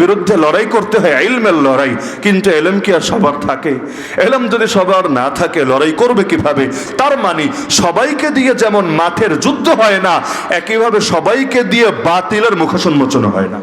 বিরুদ্ধে লড়াই করতে হয়, ইলমের লড়াই। কিন্তু এলেম কি আর সবার থাকে? এলেম যদি সবার না থাকে, লড়াই করবে কিভাবে? তার মানে সবাইকে দিয়ে যেমন মাঠের যুদ্ধ হয় না, একইভাবে সবাইকে দিয়ে বাতিলের মুখোন্মোচন হয় না।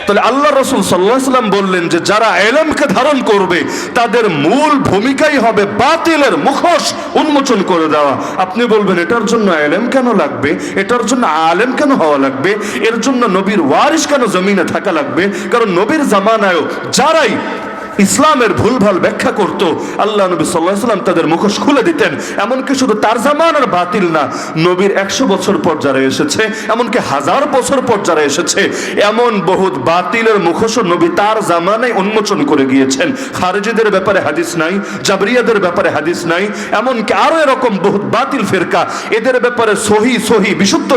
তাহলে আল্লাহ রাসূল সাল্লাল্লাহু আলাইহি ওয়াসাল্লাম বললেন যে যারা ইলমকে ধারণ করবে তাদের মূল ভূমিকাই হবে বাতিলের মুখোশ উন্মোচন করে দেওয়া। আপনি বলবেন এটার জন্য ইলম কেন লাগবে, এটার জন্য আলেম কেন হওয়া লাগবে, এর জন্য নবীর ওয়ারিস কেন জমিনে থাকা লাগবে? কারণ নবীর জামানায়ও যারাই ইসলামের ভুলভাল ব্যাখ্যা করত, আল্লাহ নবী সাল্লাল্লাহু আলাইহি ওয়াসাল্লাম তাদের মুখোশ খুলে দিতেন। এমনকি শুধু তার জামানার বাতিল না, নবীর 100 বছর পর যারা এসেছে, এমনকি 1000 বছর পর যারা এসেছে, এমন বহুত বাতিলের মুখোশ নবী তার জামানায় উন্মোচন করে গিয়েছেন। খারিজিদের ব্যাপারে হাদিস নাই, জাবরিয়াদের ব্যাপারে হাদিস নাই, এমনকি আরো এরকম বহুত বাতিল ফিরকা, এদের ব্যাপারে সহি বিশুদ্ধ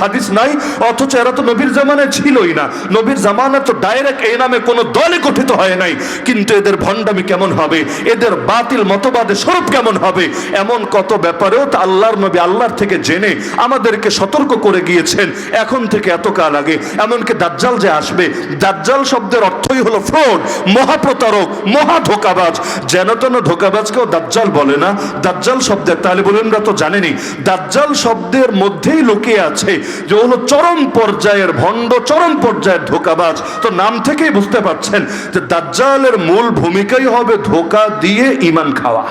হাদিস নাই। অথচ এরা তো নবীর জামানায় ছিলই না। নবীর জামানা তো ডাইরেক্ট এই নামে কোনো দলই গঠিত হয় নাই। কিন্তু এদের ভণ্ডামি কেমন হবে, এদের বাতিল মতবাদের স্বরূপ কেমন হবে, এমন কত ব্যাপারেও তা আল্লাহর নবী আল্লাহর থেকে জেনে আমাদেরকে সতর্ক করে গিয়েছেন এখন থেকে এত কাল আগে। এমনকি দাজ্জাল যে আসবে, দাজ্জাল শব্দের অর্থই হলো ফ্রড, মহাপ্রতারক, মহা ধোঁকাবাজ। যেন তেন ধোঁকাবাজকেও দাজ্জাল বলে না। দাজ্জাল শব্দের তালিবুলরা তো জানেনি, দাজ্জাল শব্দের মধ্যেই লুকিয়ে আছে যে হলো চরম পর্যায়ের ভণ্ড, চরম পর্যায়ের ধোঁকাবাজ। তো নাম থেকেই বুঝতে পারছেন যে দাজ্জালের মূল ভূমিকাই হবে ধোঁকা দিয়ে ঈমান খাওয়া,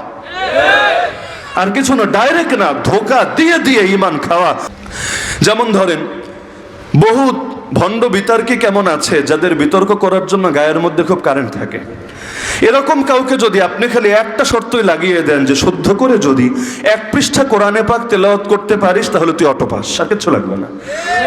আর কিছু না, ডাইরেক্ট না, ধোঁকা দিয়ে দিয়ে ঈমান খাওয়া। যেমন ধরেন বহুত ভণ্ড বিতর্কী কেমন আছে যাদের বিতর্ক করার জন্য গায়ের মধ্যে খুব কারেন্ট থাকে। এরকম কাউকে যদি আপনি খালি একটা শর্তই লাগিয়ে দেন যে শুদ্ধ করে যদি 1 পৃষ্ঠা কোরআনে পাক তেলাওয়াত করতে পারিস তাহলে তুই অটো পাস, আর কিচ্ছু লাগবে না,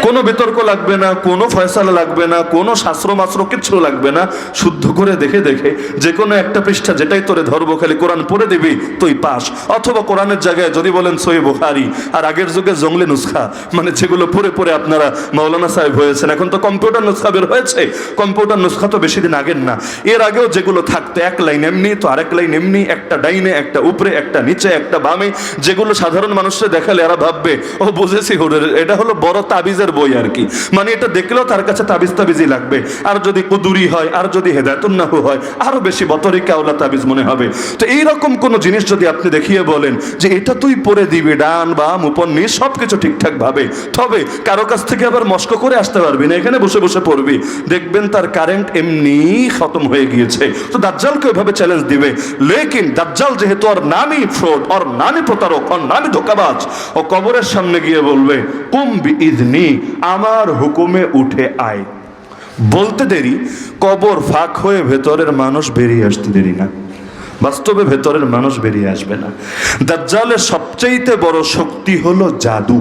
কোনো বিতর্ক লাগবে না, কোনো ফয়সালা লাগবে না, কোনো শাস্ত্র মাস্ত্র কিচ্ছু লাগবে না। শুদ্ধ করে দেখে দেখে যে কোনো একটা পৃষ্ঠা যেটাই তোরে ধরবো খালি কোরআন পড়ে দিবি, তুই পাস। অথবা কোরআনের জায়গায় যদি বলেন সহিহ বুখারী, আর আগের যুগে জঙ্গলি নুসখা, মানে যেগুলো পড়ে পড়ে আপনারা মাওলানা সাহেব হয়েছেন, এখন তো কম্পিউটার নুসখা বের হয়েছে। কম্পিউটার নুসখা তো বেশি দিন আগের না, এর আগেও যেগুলো থাকতো এক লাইন এমনি তো আরেক লাইন এমনি, একটা ডাইনে একটা উপরে একটা নিচে একটা বামে, যেগুলো সাধারণ মানুষরা দেখালে এরা ভাববে ও বুঝেছি হুরের, এটা হলো বড় তাবিজের বই আর কি। মানে এটা দেখলেও তার কাছে তাবিজই লাগবে। আর যদি কুদুরি হয়, আর যদি হেদায়েতুন্নাহু হয়, আরো বেশি বতরিকা ওলা তাবিজ মনে হবে। তো এইরকম কোন জিনিস যদি আপনি দেখিয়ে বলেন যে এটা তুই পরে দিবি, ডান বাম উপর নিচ সবকিছু ঠিকঠাক ভাবে, তবে কারো কাছ থেকে আবার মস্ক করে আসতে পারবি না, এখানে বসে বসে পড়বি, দেখবেন তার কারেন্ট এমনি খতম হয়ে গিয়েছে। তো দাজ্জালকে ওইভাবে চ্যালেঞ্জ দিবে। লেকিন দাজ্জাল যেহেতু ওর নামই ফ্রড, ওর নামই প্রতারক, ওর নামই ধোঁকাবাজ, ও কবরের সামনে গিয়ে বলবে কুম বিইذনি, আমার হুকুমে উঠে আয়। বলতে দেরি, কবর ফাঁক হয়ে ভেতরের মানুষ বেরিয়ে আসতে দেরি না। বাস্তবে ভেতরের মানুষ বেরিয়ে আসবে না। দাজ্জালের সবচেয়ে বড় শক্তি হলো জাদু।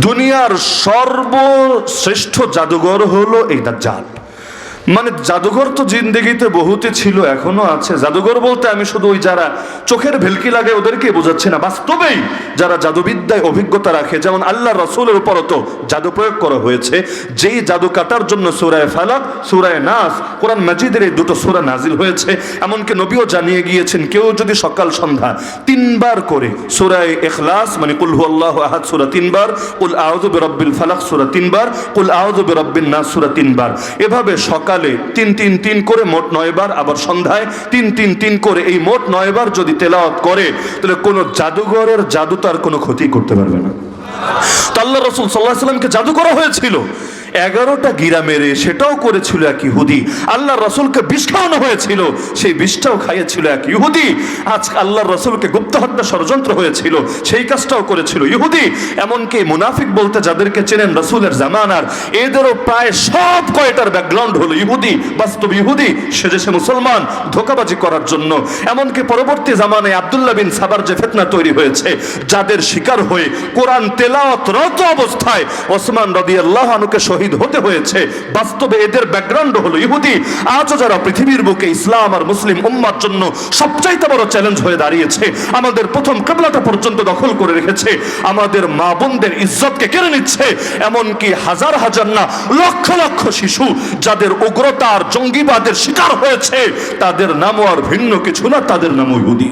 দুনিয়ার সর্বশ্রেষ্ঠ জাদুঘর হলো এই দাজ্জাল। মানে জাদুঘর তো জিন্দেগিতে বহুতে ছিল, এখনো আছে। জাদুঘর বলতে আমি শুধু ওই যারা চোখের ভেলকি লাগে ওদেরকে বোঝাচ্ছি না, বাস্তবেই যারা জাদুবিদ্যায় অভিজ্ঞতা রাখে। যেমন আল্লাহ রাসূলের উপরও তো জাদু প্রয়োগ করা হয়েছে। যেই জাদু কাটার জন্য সূরা ফালাক, সূরা নাস, কোরআন মাজিদের এই দুটো সূরা নাজিল হয়েছে। এমনকি নবীও জানিয়ে গিয়েছেন কেউ যদি সকাল সন্ধ্যা 3 বার করে সূরা ইখলাস মানে কুল হুয়াল্লাহু আহাদ সূরা 3 বার, কুল আউযু বিরাব্বিল ফালাক সূরা 3 বার, কুল আউযু বিরাব্বিন নাস সূরা 3 বার, এভাবে সকালে 3 করে মোট 9 বার, আবার সন্ধ্যায় 3 করে, এই মোট 9 বার যদি তেলাওয়াত করে তাহলে কোন জাদুঘরের জাদু তার কোনো ক্ষতি করতে পারবে না। তো আল্লাহ রাসূল সাল্লাল্লাহু আলাইহি ওয়াসাল্লামকে জাদু করা হয়েছিল 11টা গিরা মেরে, সেটাও করেছিল এক ইহুদি। আল্লাহ রাসূলকে বিষ খাওয়ানো হয়েছিল, সেই বিষটাও খাইয়েছিল এক ইহুদি। আজ আল্লাহ রাসূলকে গুপ্ত হত্যা ষড়যন্ত্র হয়েছিল, সেই কাজটাও করেছিল ইহুদি। এমনকি মুনাফিক বলতে যাদেরকে চেনেন রাসূলের জামানার, এদেরও প্রায় সব কয়টার ব্যাকগ্রাউন্ড হলো ইহুদি, বাস্তব ইহুদি সেজেছে মুসলমান ধোঁকাবাজি করার জন্য। এমনকি পরবর্তী জামানায় আব্দুল্লাহ বিন সাবার যে ফিতনা তৈরি হয়েছে, যাদের শিকার হয়ে কোরআন তেলাওয়াতরত অবস্থায় ওসমান রাদিয়াল্লাহু আনহুকে শহীদ হতে হয়েছে, বাস্তবে এদের ব্যাকগ্রাউন্ড হলো ইহুদি। আজও যারা পৃথিবীর বুকে ইসলাম আর মুসলিম উম্মার জন্য সবচাইতে বড় চ্যালেঞ্জ হয়ে দাঁড়িয়েছে, আমাদের প্রথম কিবলাটা পর্যন্ত দখল করে রেখেছে, আমাদের মা বোনদের ইজ্জতকে কেড়ে নিচ্ছে, এমনকি হাজার হাজার না লক্ষ লক্ষ শিশু যাদের উগ্রতা আর জঙ্গিবাদের শিকার হয়েছে, তাদের নামও আর ভিন্ন কিছু না, তাদের নামও ইহুদি।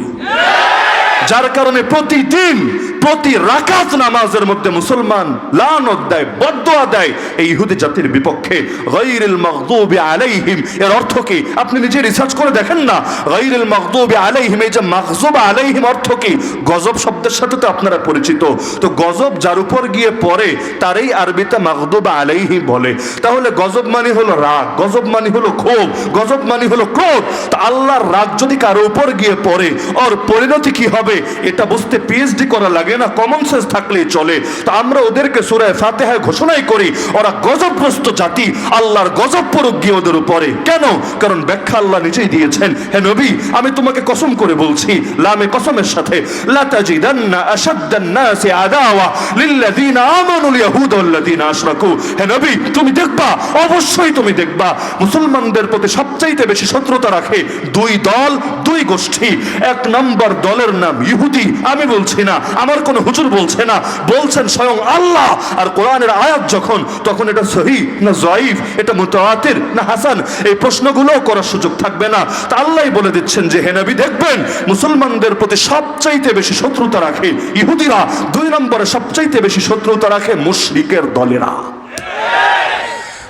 যার কারণে প্রতিদিন প্রতি রাকাত নামাজের মধ্যে মুসলমান লানত দেয়, বদদুয়া দেয় এই ইহুদি জাতির বিপক্ষে। গায়রিল মাগদুবি আলাইহিম এর অর্থ কি? আপনি নিজে রিসার্চ করে দেখেন না। গায়রিল মাগদুবি আলাইহিম, এই যে মাগজুব আলাইহিম অর্থ কি? গজব শব্দের সাথে তো আপনারা পরিচিত। তো গজব যার উপর গিয়ে পড়ে তারই আরবিতে মাগদুব আলাইহিম বলে। তাহলে গজব মানে হলো রাগ, গজব মানে হলো ক্ষোভ, গজব মানে হলো ক্রোধ। তো আল্লাহর রাগ যদি কারো উপর গিয়ে পড়ে ওর পরিণতি কি হবে এটা বুঝতে পিএইচডি করা লাগে না, কমন সেন্স থাকলেই চলে। তো আমরা ওদেরকে সূরা ফাতিহায় ঘোষণাই করি ওরা গজবগ্রস্ত জাতি, আল্লাহর গজব পড়ুক গিয়ে ওদের উপরে। কেন? কারণ ব্যাখ্যা আল্লাহ নিজেই দিয়েছেন। হে নবী, আমি তোমাকে কসম করে বলছি, লামে কসমের সাথে, লা তাজিদান্না আশাদ্দান নাসি আদাওয়া লিল্লাযিনা আমানুল ইয়াহুদ ওয়াল্লাযিনা আশরাকু। হে নবী, তুমি দেখবা, অবশ্যই তুমি দেখবা, মুসলমানদের প্রতি সবচাইতে বেশি শত্রুতা রাখে দুই দল, দুই গোষ্ঠী। এক নম্বর দলের নাম ইহুদি। আমি বলছি না, আমার কোন হুজুর বলছে না, বলছেন স্বয়ং আল্লাহ। আর কোরআনের আয়াত যখন, তখন এটা সহিহ না জয়ীফ, এটা মুতাওয়াতির না হাসান, এই প্রশ্নগুলো করার সুযোগ থাকবে না। তা আল্লাহই বলে দিচ্ছেন যে হে নবী দেখবেন মুসলমানদের প্রতি সবচাইতে বেশি শত্রুতা রাখে ইহুদিরা, দুই নম্বরে সবচাইতে বেশি শত্রুতা রাখে মুশরিকের দলেরা।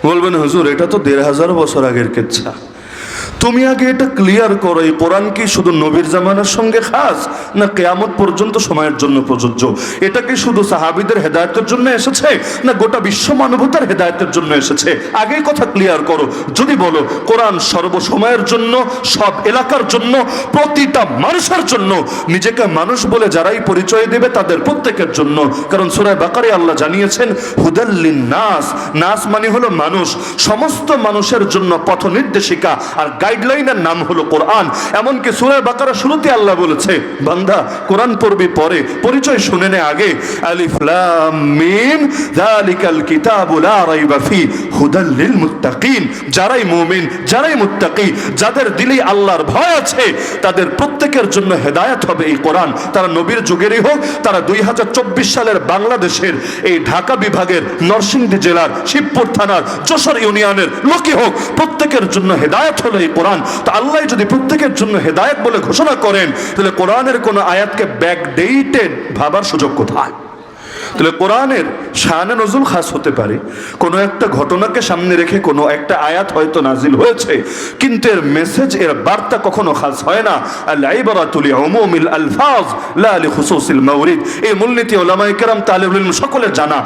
বলবেন হুজুর এটা তো ১৫০০ বছর আগের কিচ্ছা। তুমি আগে এটা ক্লিয়ার করো, এই কোরআন কি শুধু নবীর জামানার সঙ্গে খাস না কিয়ামত পর্যন্ত সময়ের জন্য প্রযোজ্য? এটা কি শুধু সাহাবীদের হেদায়েতের জন্য এসেছে না গোটা বিশ্ব মানবতার হেদায়েতের জন্য এসেছে? আগেই কথা ক্লিয়ার করো। যদি বলো কোরআন সর্বসময়ের জন্য, সব এলাকার জন্য, প্রতিটা মানুষের জন্য, নিজেকে মানুষ বলে যারাই পরিচয় দেবে তাদের প্রত্যেকের জন্য। কারণ সূরা বাকারায় আল্লাহ জানিয়েছেন হুদাল লিন-নাস, নাস মানে হলো মানুষ, সমস্ত মানুষের জন্য পথ নির্দেশিকা, আর গাইডলাইনের নাম হলো কোরআন। এমনকি সূরা বাকারা শুরুতে আল্লাহ বলেছে বান্দা কোরআন পড়বি পরে, পরিচয় শুনে নে আগে। আলিফ লাম মিম যালিকাল কিতাবু লা রাইবা ফি হুদাল লিল মুত্তাকিন। যারাই মুমিন, যারাই মুত্তাকি, যাদের দিলে আল্লাহর ভয় আছে, তাদের প্রত্যেকের জন্য হেদায়েত হবে এই কোরআন। তারা নবীর যুগেরই হোক, তারা ২০২৪ সালের বাংলাদেশের এই ঢাকা বিভাগের নরসিংদী জেলার শিবপুর থানার যশোর ইউনিয়নের লোকই হোক, প্রত্যেকের জন্য হেদায়েত হলো এই কোরআন। তো আল্লাহ যদি প্রত্যেকের জন্য হেদায়েত বলে ঘোষণা করেন, তাহলে কোরআনের কোন আয়াতকে ব্যাকডেটেড ভাবার সুযোগ কোথায়? তাহলে কোরআনের শানে নজুল খাস হতে পারে, কোনো একটা ঘটনাকে সামনে রেখে কোনো একটা আয়াত হয়তো নাজিল হয়েছে, কিন্তু এর মেসেজ, এর বার্তা কখনো খাস হয় না। আল ইবরাতু লিউমুমিল আলফাজ লা লিখুসুসিল মাওরিদ। এই মূলনীতি উলামায়ে কেরাম, তালিবুল ইলম সকলের জানা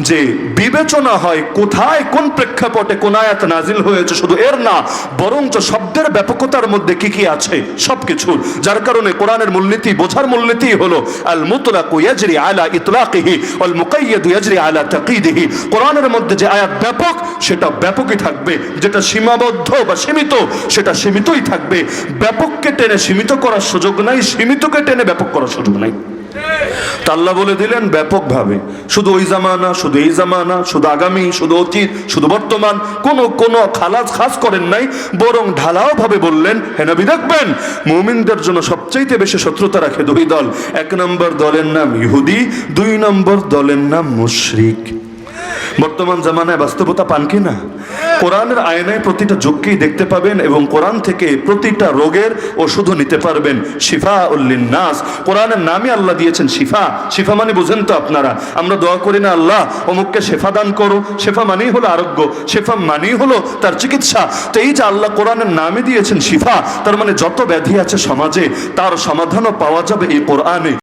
যে বিবেচনা হয় কোথায় কোন প্রেক্ষাপটে কোন আয়াত নাজিল হয়েছে, শুধু এর না বরঞ্চ শব্দের ব্যাপকতার মধ্যে কি কি আছে সবকিছু। যার কারণে কোরআনের মূলনীতি, বোঝার মূলনীতি হলো আল মুতলাকু ইয়াজরি আলা ইতলাকিহি ওয়াল মুকাইয়াদু ইয়াজরি আলা তাকয়িদিহি। কোরআনের মধ্যে যে আয়াত ব্যাপক সেটা ব্যাপকই থাকবে, যেটা সীমাবদ্ধ বা সীমিত সেটা সীমিতই থাকবে। ব্যাপককে টেনে সীমিত করার সুযোগ নাই, সীমিতকে টেনে ব্যাপক করার সুযোগ নাই। তা আল্লাহ বলে দিলেন ব্যাপকভাবে, শুধু ওই জামানা, শুধু এই জামানা, শুধু আগামী, শুধু অতীত, শুধু বর্তমান, কোনো খালাস খাস করেন নাই, বরং ঢালাও ভাবে বললেন হে নবী দেখবেন মুমিনদের জন্য সবচাইতে বেশি শত্রুতা রাখে দুই দল। এক নম্বর দলের নাম ইহুদি, দুই নম্বর দলের নাম মুশরিক। বর্তমান জামানায় বাস্তবতা পান কি না? কোরআনের আয়নায় প্রতিটা যুগকেই দেখতে পাবেন এবং কোরআন থেকে প্রতিটা রোগের ওষুধও নিতে পারবেন। শিফাউল লিন-নাস, কোরআনের নামই আল্লাহ দিয়েছেন শিফা। শিফা মানে বুঝেন তো আপনারা, আমরা দোয়া করি না আল্লাহ অমুককে শেফা দান করো, শেফা মানেই হলো আরোগ্য, শেফা মানেই হলো তার চিকিৎসা। তো এই যে আল্লাহ কোরআনের নামই দিয়েছেন শিফা, তার মানে যত ব্যাধি আছে সমাজে তার সমাধানও পাওয়া যাবে এই কোরআনে।